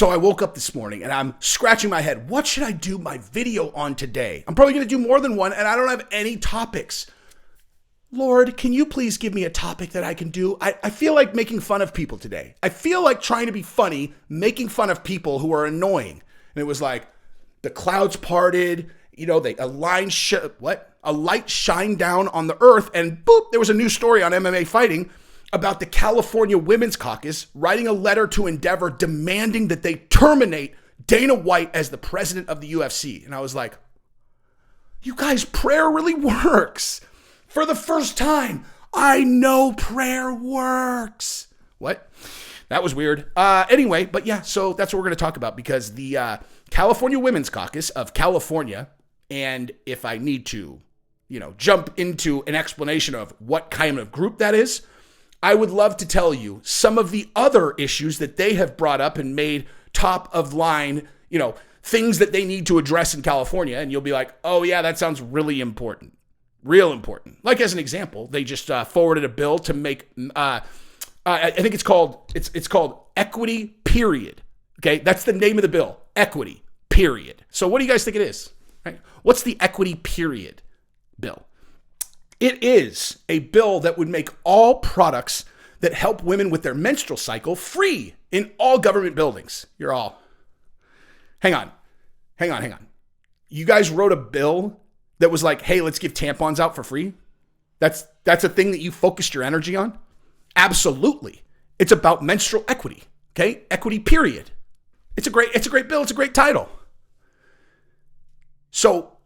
So I woke up this morning and I'm scratching my head. What should I do my video on today? I'm probably going to do more than one and I don't have any topics. Lord, can you please give me a topic that I can do? I feel like making fun of people today. I feel like trying to be funny, making fun of people who are annoying. And it was like the clouds parted, a light shined down on the earth, and boop, there was a new story on MMA Fighting about the California Women's Caucus writing a letter to Endeavor demanding that they terminate Dana White as the president of the UFC. And I was like, you guys, prayer really works. For the first time, I know prayer works. What? That was weird. Anyway, but yeah, so that's what we're going to talk about, because the California Women's Caucus of California, and if I need to, jump into an explanation of what kind of group that is, I would love to tell you some of the other issues that they have brought up and made top of line, things that they need to address in California. And you'll be like, oh yeah, that sounds really important. Real important. Like as an example, they just forwarded a bill to make, I think it's called equity period. Okay. That's the name of the bill. Equity period. So what do you guys think it is? Right? What's the equity period bill? It is a bill that would make all products that help women with their menstrual cycle free in all government buildings. You're all, hang on. You guys wrote a bill that was like, hey, let's give tampons out for free? That's a thing that you focused your energy on? Absolutely. It's about menstrual equity, okay? Equity period. It's a great bill. It's a great title. So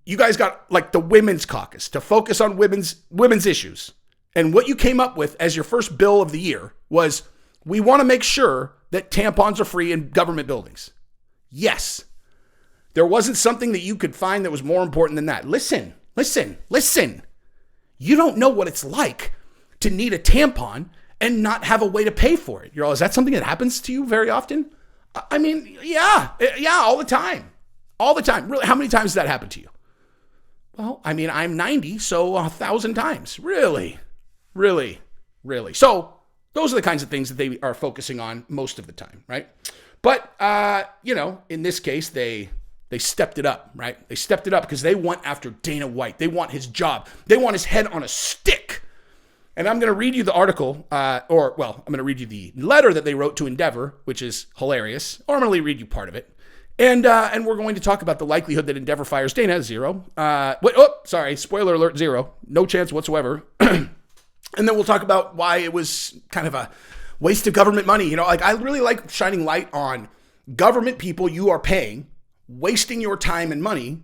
you guys got like the Women's Caucus to focus on women's issues. And what you came up with as your first bill of the year was, we want to make sure that tampons are free in government buildings. Yes. There wasn't something that you could find that was more important than that. Listen. You don't know what it's like to need a tampon and not have a way to pay for it. You're all, is that something that happens to you very often? I mean, yeah, all the time. All the time. Really, how many times does that happen to you? Well, I mean, I'm 90, so 1,000 times. Really. So those are the kinds of things that they are focusing on most of the time, right? But, in this case, they stepped it up, right? They stepped it up because they want after Dana White. They want his job. They want his head on a stick. And I'm going to read you the article, I'm going to read you the letter that they wrote to Endeavor, which is hilarious. Or I'm going to read you part of it. And we're going to talk about the likelihood that Endeavor fires Dana, 0. Spoiler alert, 0. No chance whatsoever. And then we'll talk about why it was kind of a waste of government money. I really like shining light on government people you are paying, wasting your time and money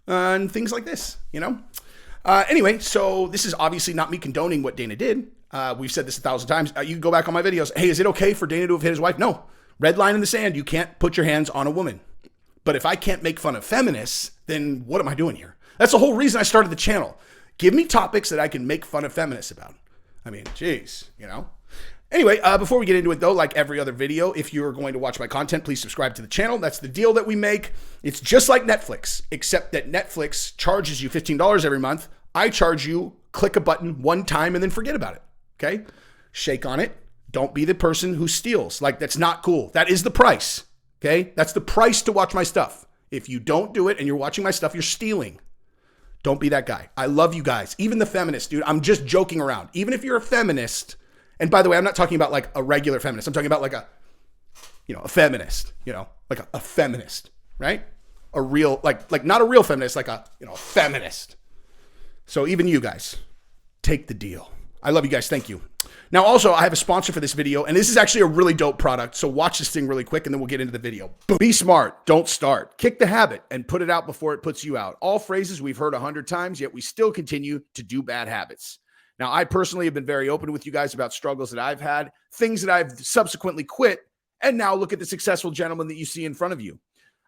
on things like this, Anyway, so this is obviously not me condoning what Dana did. We've said this 1,000 times. You can go back on my videos. Hey, is it okay for Dana to have hit his wife? No. Red line in the sand. You can't put your hands on a woman. But if I can't make fun of feminists, then what am I doing here? That's the whole reason I started the channel. Give me topics that I can make fun of feminists about. I mean, geez, Anyway, before we get into it though, like every other video, if you're going to watch my content, please subscribe to the channel. That's the deal that we make. It's just like Netflix, except that Netflix charges you $15 every month. I charge you, click a button one time and then forget about it. Okay? Shake on it. Don't be the person who steals. Like, that's not cool. That is the price. Okay? That's the price to watch my stuff. If you don't do it and you're watching my stuff, you're stealing. Don't be that guy. I love you guys. Even the feminists, dude. I'm just joking around. Even if you're a feminist, and by the way, I'm not talking about like a regular feminist. I'm talking about like a feminist, like a feminist, right? A real, like not a real feminist, like a feminist. So even you guys, take the deal. I love you guys. Thank you. Now, also, I have a sponsor for this video, and this is actually a really dope product. So watch this thing really quick, and then we'll get into the video. Be smart. Don't start. Kick the habit and put it out before it puts you out. All phrases we've heard 100 times, yet we still continue to do bad habits. Now, I personally have been very open with you guys about struggles that I've had, things that I've subsequently quit, and now look at the successful gentleman that you see in front of you.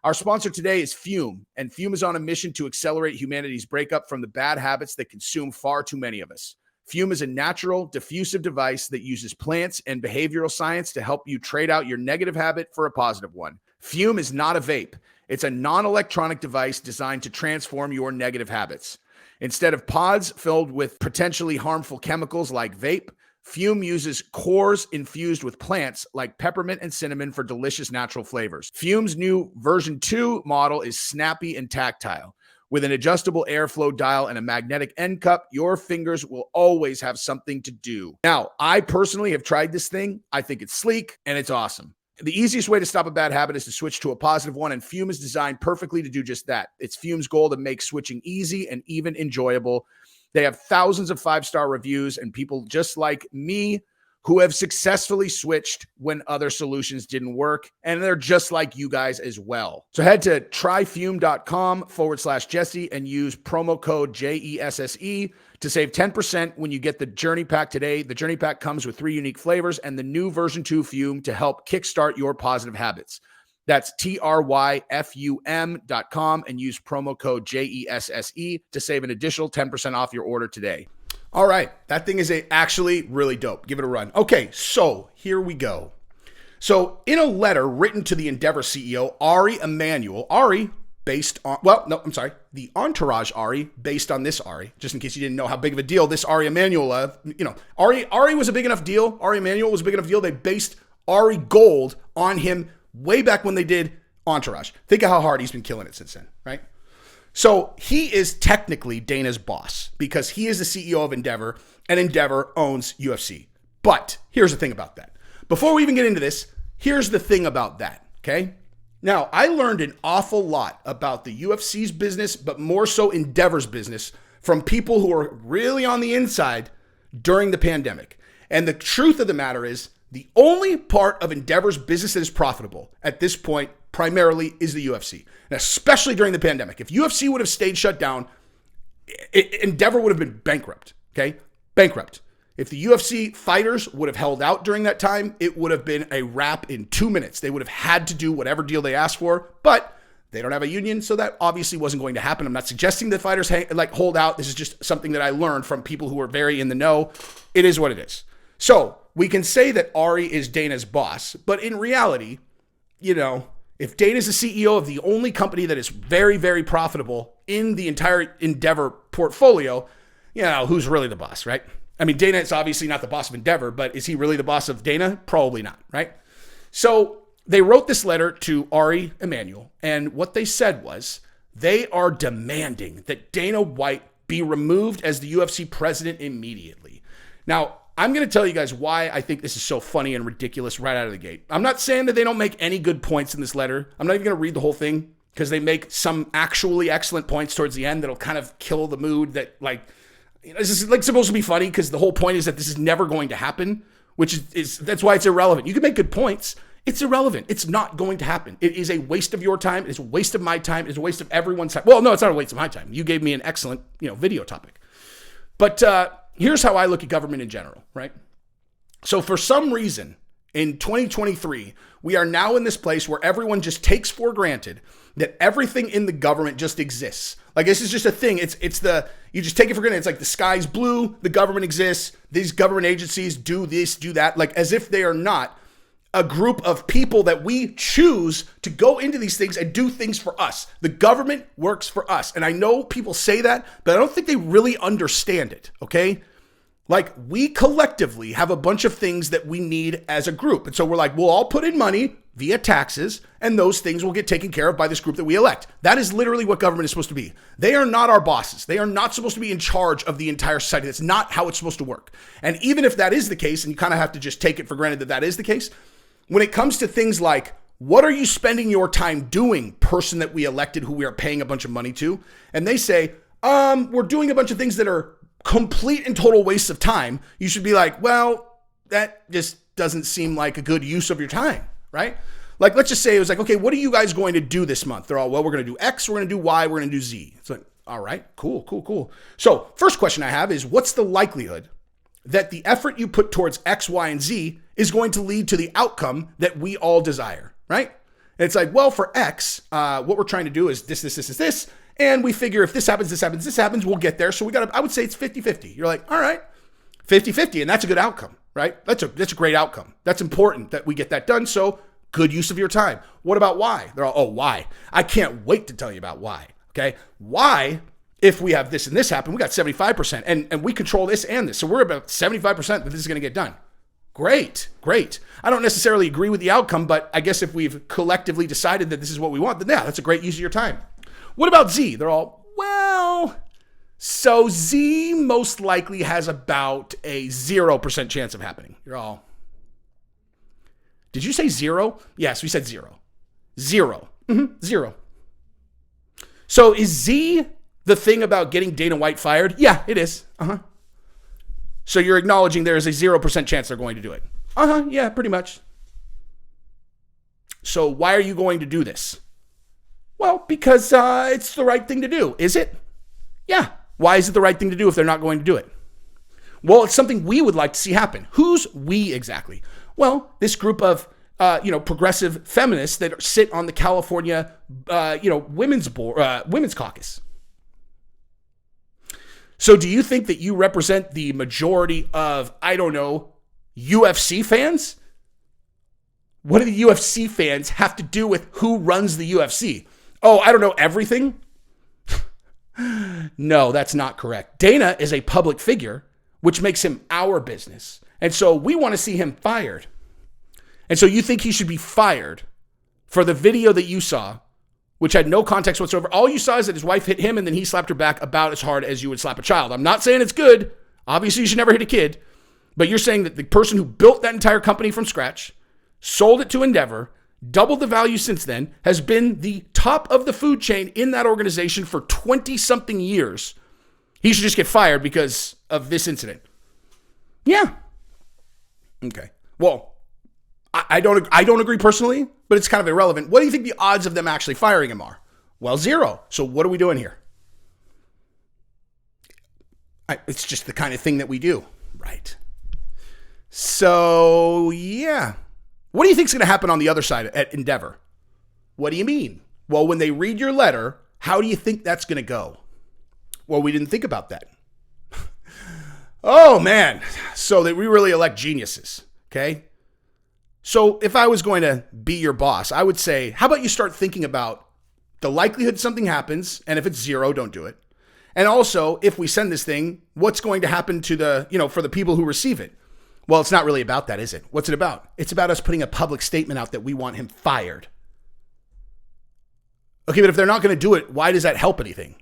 Our sponsor today is Fume, and Fume is on a mission to accelerate humanity's breakup from the bad habits that consume far too many of us. Fume is a natural, diffusive device that uses plants and behavioral science to help you trade out your negative habit for a positive one. Fume is not a vape. It's a non-electronic device designed to transform your negative habits. Instead of pods filled with potentially harmful chemicals like vape, Fume uses cores infused with plants like peppermint and cinnamon for delicious natural flavors. Fume's new version 2 model is snappy and tactile. With an adjustable airflow dial and a magnetic end cup, your fingers will always have something to do. Now, I personally have tried this thing. I think it's sleek and it's awesome. The easiest way to stop a bad habit is to switch to a positive one, and Fume is designed perfectly to do just that. It's Fume's goal to make switching easy and even enjoyable. They have thousands of 5-star reviews and people just like me who have successfully switched when other solutions didn't work. And they're just like you guys as well. So head to tryfume.com/Jesse and use promo code JESSE to save 10% when you get the Journey Pack today. The Journey Pack comes with 3 unique flavors and the new version 2 Fume to help kickstart your positive habits. That's tryfum.com and use promo code JESSE to save an additional 10% off your order today. All right, that thing is actually really dope. Give it a run. Okay, so here we go. So in a letter written to the Endeavor CEO, Ari Emanuel, the Entourage Ari, based on this Ari, just in case you didn't know how big of a deal this Ari Emanuel, Ari was a big enough deal. Ari Emanuel was a big enough deal. They based Ari Gold on him way back when they did Entourage. Think of how hard he's been killing it since then, right? So he is technically Dana's boss because he is the CEO of Endeavor and Endeavor owns UFC. But here's the thing about that. Before we even get into this, here's the thing about that, okay? Now, I learned an awful lot about the UFC's business, but more so Endeavor's business from people who are really on the inside during the pandemic. And the truth of the matter is the only part of Endeavor's business that is profitable at this point primarily is the UFC, and especially during the pandemic. If UFC would have stayed shut down, Endeavor would have been bankrupt, okay? Bankrupt. If the UFC fighters would have held out during that time, it would have been a wrap in 2 minutes. They would have had to do whatever deal they asked for, but they don't have a union, so that obviously wasn't going to happen. I'm not suggesting that fighters hold out. This is just something that I learned from people who are very in the know. It is what it is. So we can say that Ari is Dana's boss, but in reality, if Dana's the CEO of the only company that is very, very profitable in the entire Endeavor portfolio, who's really the boss, right? I mean, Dana is obviously not the boss of Endeavor, but is he really the boss of Dana? Probably not, right? So they wrote this letter to Ari Emanuel, and what they said was they are demanding that Dana White be removed as the UFC president immediately. Now, I'm going to tell you guys why I think this is so funny and ridiculous right out of the gate. I'm not saying that they don't make any good points in this letter. I'm not even going to read the whole thing because they make some actually excellent points towards the end that'll kind of kill the mood that this is supposed to be funny because the whole point is that this is never going to happen, which is that's why it's irrelevant. You can make good points. It's irrelevant. It's not going to happen. It is a waste of your time. It's a waste of my time. It's a waste of everyone's time. Well, no, it's not a waste of my time. You gave me an excellent, video topic. But, here's how I look at government in general, right? So for some reason, in 2023, we are now in this place where everyone just takes for granted that everything in the government just exists. Like this is just a thing. You just take it for granted. It's like the sky's blue, the government exists, these government agencies do this, do that, like as if they are not a group of people that we choose to go into these things and do things for us. The government works for us. And I know people say that, but I don't think they really understand it, okay? Like we collectively have a bunch of things that we need as a group. And so we're like, we'll all put in money via taxes and those things will get taken care of by this group that we elect. That is literally what government is supposed to be. They are not our bosses. They are not supposed to be in charge of the entire society. That's not how it's supposed to work. And even if that is the case, and you kind of have to just take it for granted that that is the case, when it comes to things like, what are you spending your time doing, person that we elected who we are paying a bunch of money to? And they say, we're doing a bunch of things that are complete and total waste of time. You should be like, well, that just doesn't seem like a good use of your time, right? Like, let's just say it was like, okay, what are you guys going to do this month? They're all, well, we're going to do X, we're going to do Y, we're going to do Z. It's like, all right, cool. So first question I have is, what's the likelihood that the effort you put towards X, Y, and Z is going to lead to the outcome that we all desire, right? And it's like, well, for X, what we're trying to do is this. And we figure if this happens, we'll get there. So I would say it's 50-50. You're like, all right, 50-50. And that's a good outcome, right? That's a great outcome. That's important that we get that done. So good use of your time. What about Y? They're all, oh, Y. I can't wait to tell you about Y. Okay. Y if we have this and this happen, we got 75%, and we control this and this. So we're about 75% that this is going to get done. Great. I don't necessarily agree with the outcome, but I guess if we've collectively decided that this is what we want, then yeah, that's a great use of your time. What about Z? They're all, well, so Z most likely has about a 0% chance of happening. You're all, did you say 0? Yes, we said 0. 0. 0. So is Z the thing about getting Dana White fired? Yeah, it is. So you're acknowledging there is a 0% chance they're going to do it? Yeah, pretty much. So why are you going to do this? Well, because it's the right thing to do. Is it? Yeah. Why is it the right thing to do if they're not going to do it? Well, it's something we would like to see happen. Who's we exactly? Well, this group of progressive feminists that sit on the California women's caucus. So do you think that you represent the majority of, I don't know, UFC fans? What do the UFC fans have to do with who runs the UFC? Oh, I don't know, everything? No, that's not correct. Dana is a public figure, which makes him our business. And so we want to see him fired. And so you think he should be fired for the video that you saw, which had no context whatsoever. All you saw is that his wife hit him and then he slapped her back about as hard as you would slap a child. I'm not saying it's good. Obviously, you should never hit a kid. But you're saying that the person who built that entire company from scratch, sold it to Endeavor, doubled the value since then, has been the top of the food chain in that organization for 20-something years. He should just get fired because of this incident. Yeah. Okay. Well, I don't agree personally, but it's kind of irrelevant. What do you think the odds of them actually firing him are? Well, 0. So what are we doing here? It's just the kind of thing that we do. Right. So, yeah. What do you think is going to happen on the other side at Endeavor? What do you mean? Well, when they read your letter, how do you think that's going to go? Well, we didn't think about that. Oh, man. So that we really elect geniuses, okay? So if I was going to be your boss, I would say, how about you start thinking about the likelihood something happens, and if it's 0, don't do it. And also, if we send this thing, what's going to happen to for the people who receive it? Well, it's not really about that, is it? What's it about? It's about us putting a public statement out that we want him fired. Okay, but if they're not going to do it, why does that help anything?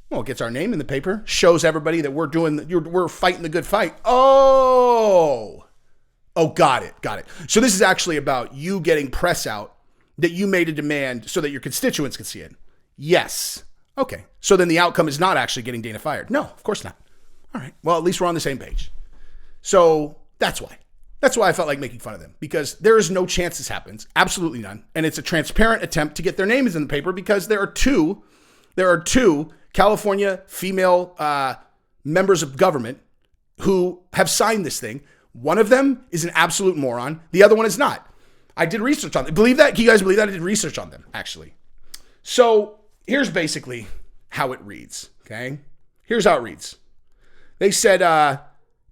Well, it gets our name in the paper, shows everybody that we're fighting the good fight. Oh, got it. So this is actually about you getting press out that you made a demand so that your constituents could see it. Yes. Okay. So then the outcome is not actually getting Dana fired. No, of course not. All right. Well, at least we're on the same page. So that's why. That's why I felt like making fun of them, because there is no chance this happens. Absolutely none. And it's a transparent attempt to get their names in the paper because there are two California female members of government who have signed this thing. One of them is an absolute moron. The other one is not. I did research on them. Believe that? Can you guys believe that? I did research on them, actually. So here's basically how it reads, okay? Here's how it reads. They said,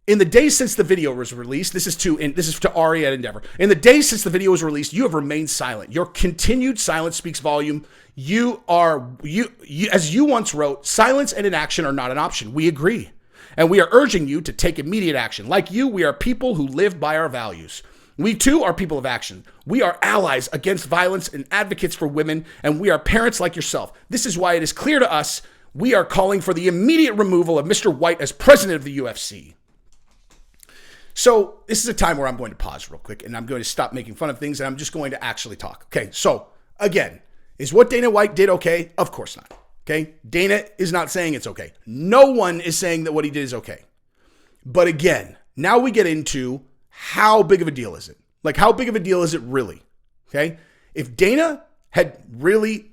in the days since the video was released, this is to Ari at Endeavor. In the days since the video was released, you have remained silent. Your continued silence speaks volume. You as you once wrote, silence and inaction are not an option. We agree. And we are urging you to take immediate action. Like you, we are people who live by our values. We too are people of action. We are allies against violence and advocates for women, and we are parents like yourself. This is why it is clear to us we are calling for the immediate removal of Mr. White as president of the UFC. So this is a time where I'm going to pause real quick, and I'm going to stop making fun of things, and I'm just going to actually talk. Okay, so again, is what Dana White did okay? Of course not. Okay, Dana is not saying it's okay. No one is saying that what he did is okay. But again, now we get into how big of a deal is it? Like, how big of a deal is it really? Okay, if Dana had really,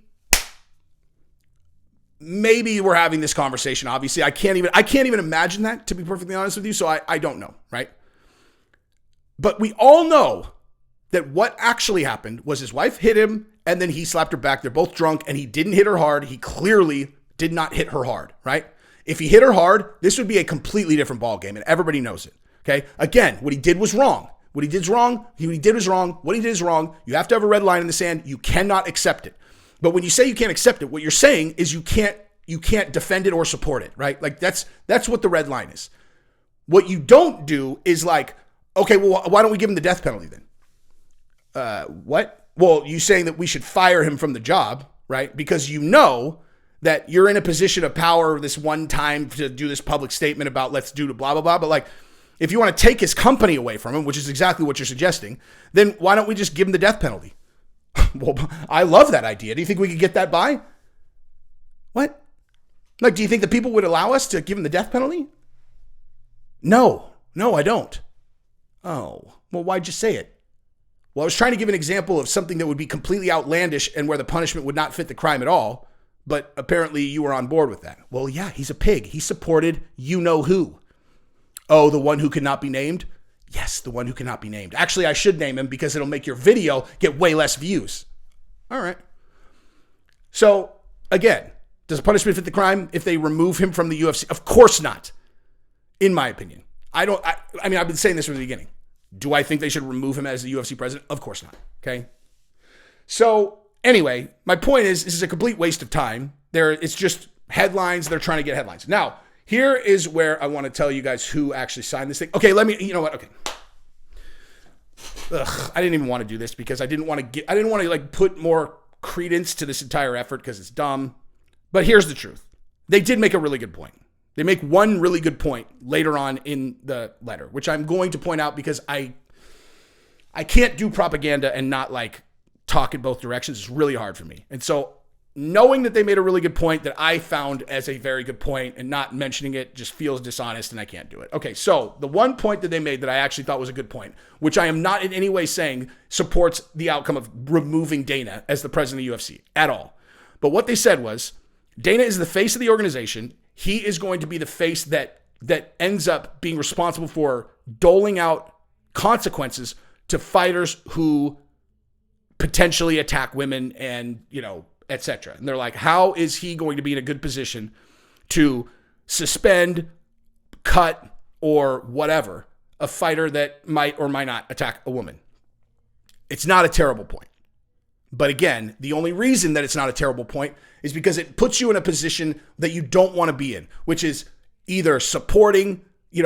maybe we're having this conversation. Obviously, I can't even imagine that, to be perfectly honest with you. So I don't know, right? But we all know that what actually happened was his wife hit him and then he slapped her back. They're both drunk and he didn't hit her hard. He clearly did not hit her hard, right? If he hit her hard, this would be a completely different ballgame, and everybody knows it, okay? Again, what he did was wrong. What he did is wrong. What he did is wrong. What he did is wrong. You have to have a red line in the sand. You cannot accept it. But when you say you can't accept it, what you're saying is you can't you can't defend it or support it, right? Like that's what the red line is. What you don't do is like, okay, well, why don't we give him the death penalty then? What? Well, you saying that we should fire him from the job, right? Because you know that you're in a position of power this one time to do this public statement about let's do the blah, blah, blah. But like, if you want to take his company away from him, which is exactly what you're suggesting, then why don't we just give him the death penalty? Well, I love that idea. Do you think we could get that by? What? Like, do you think the people would allow us to give him the death penalty? No, I don't. Oh, well, why'd you say it? Well, I was trying to give an example of something that would be completely outlandish and where the punishment would not fit the crime at all. But apparently you were on board with that. Well, yeah, he's a pig. He supported you know who. Oh, the one who could not be named? Yes, the one who cannot be named. Actually, I should name him because it'll make your video get way less views. All right. So, again, does the punishment fit the crime if they remove him from the UFC? Of course not, in my opinion. I mean, I've been saying this from the beginning. Do I think they should remove him as the UFC president? Of course not, okay? So, anyway, my point is, this is a complete waste of time. It's just headlines. They're trying to get headlines. Now, here is where I want to tell you guys who actually signed this thing. Okay, you know what? Okay. I didn't even want to do this because I didn't want to like put more credence to this entire effort because it's dumb. But here's the truth. They did make a really good point. They make one really good point later on in the letter, which I'm going to point out because I can't do propaganda and not like talk in both directions. It's really hard for me. And so knowing that they made a really good point that I found as a very good point and not mentioning it just feels dishonest and I can't do it. Okay, so the one point that they made that I actually thought was a good point, which I am not in any way saying supports the outcome of removing Dana as the president of the UFC at all. But what they said was, Dana is the face of the organization. He is going to be the face that ends up being responsible for doling out consequences to fighters who potentially attack women and, etc. And they're like, how is he going to be in a good position to suspend, cut, or whatever a fighter that might or might not attack a woman? It's not a terrible point. But again, the only reason that it's not a terrible point is because it puts you in a position that you don't want to be in, which is either supporting, it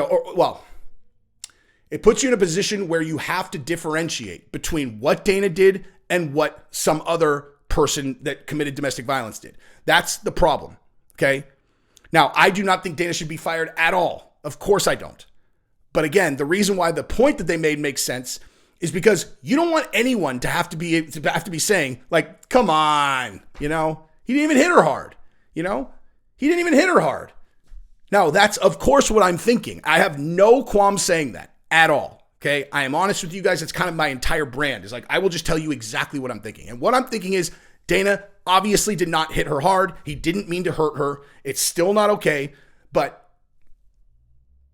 puts you in a position where you have to differentiate between what Dana did and what some other person that committed domestic violence did. That's the problem, okay? Now, I do not think Dana should be fired at all. Of course I don't. But again, the reason why the point that they made makes sense is because you don't want anyone to have to be saying, like, come on, he didn't even hit her hard, he didn't even hit her hard. Now, that's, of course, what I'm thinking. I have no qualms saying that at all, okay? I am honest with you guys. It's kind of my entire brand. It's like, I will just tell you exactly what I'm thinking. And what I'm thinking is Dana obviously did not hit her hard. He didn't mean to hurt her. It's still not okay. But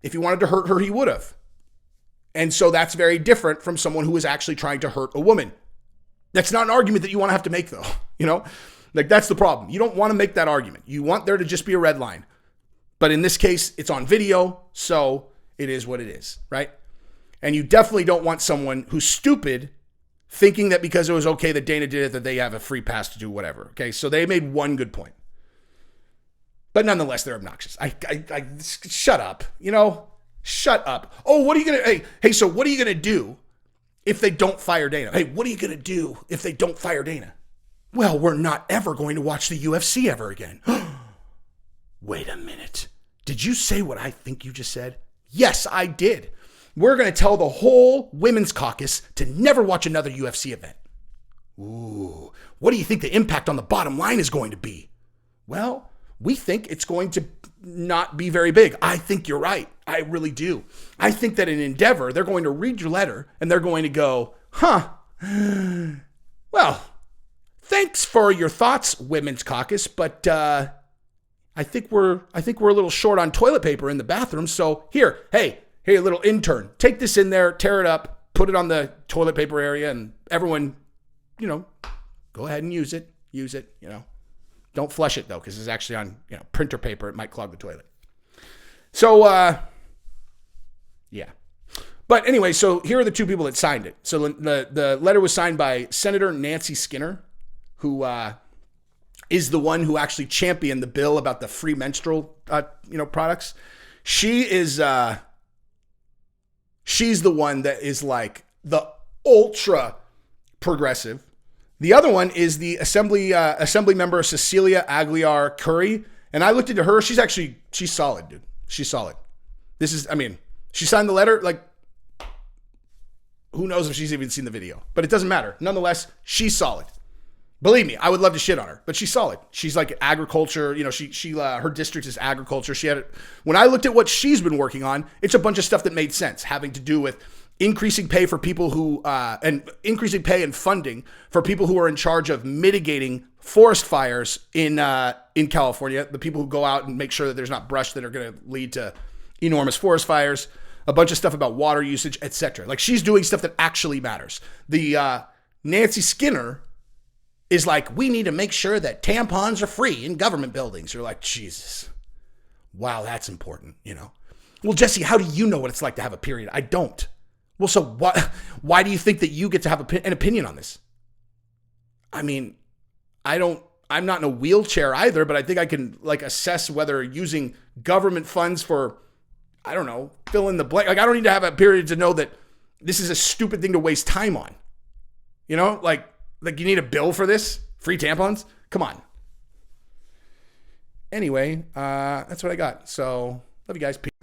if he wanted to hurt her, he would have. And so that's very different from someone who is actually trying to hurt a woman. That's not an argument that you want to have to make, though. Like, that's the problem. You don't want to make that argument. You want there to just be a red line. But in this case, it's on video, so it is what it is, right? And you definitely don't want someone who's stupid thinking that because it was okay that Dana did it, that they have a free pass to do whatever, okay? So they made one good point. But nonetheless, they're obnoxious. I shut up, Shut up. Oh, what are you going to, hey, so what are you going to do if they don't fire Dana? Hey, what are you going to do if they don't fire Dana? Well, we're not ever going to watch the UFC ever again. Wait a minute. Did you say what I think you just said? Yes, I did. We're going to tell the whole women's caucus to never watch another UFC event. Ooh, what do you think the impact on the bottom line is going to be? Well, we think it's going to not be very big. I think you're right. I really do. I think that in Endeavor, they're going to read your letter and they're going to go, well, thanks for your thoughts, women's caucus, but I think we're a little short on toilet paper in the bathroom. So here, hey, little intern, take this in there, tear it up, put it on the toilet paper area, and everyone, go ahead and use it. Don't flush it, though, because it's actually on printer paper. It might clog the toilet. So, yeah. But anyway, so here are the two people that signed it. So the letter was signed by Senator Nancy Skinner, who I is the one who actually championed the bill about the free menstrual, products. She's the one that is like the ultra progressive. The other one is the assembly member Cecilia Aguilar Curry. And I looked into her. She's solid, dude. She's solid. She signed the letter. Like, who knows if she's even seen the video, but it doesn't matter. Nonetheless, she's solid. Believe me, I would love to shit on her, but she's solid. She's like agriculture. Her district is agriculture. When I looked at what she's been working on, it's a bunch of stuff that made sense, having to do with increasing pay for people who, and increasing pay and funding for people who are in charge of mitigating forest fires in California. The people who go out and make sure that there's not brush that are going to lead to enormous forest fires. A bunch of stuff about water usage, etc. Like, she's doing stuff that actually matters. The Nancy Skinner is like, we need to make sure that tampons are free in government buildings. You're like, Jesus. Wow, that's important, Well, Jesse, how do you know what it's like to have a period? I don't. Well, so why do you think that you get to have an opinion on this? I'm not in a wheelchair either, but I think I can assess whether using government funds for, I don't know, fill in the blank. Like, I don't need to have a period to know that this is a stupid thing to waste time on. Like you need a bill for this? Free tampons? Come on. Anyway, that's what I got. So, love you guys. Peace.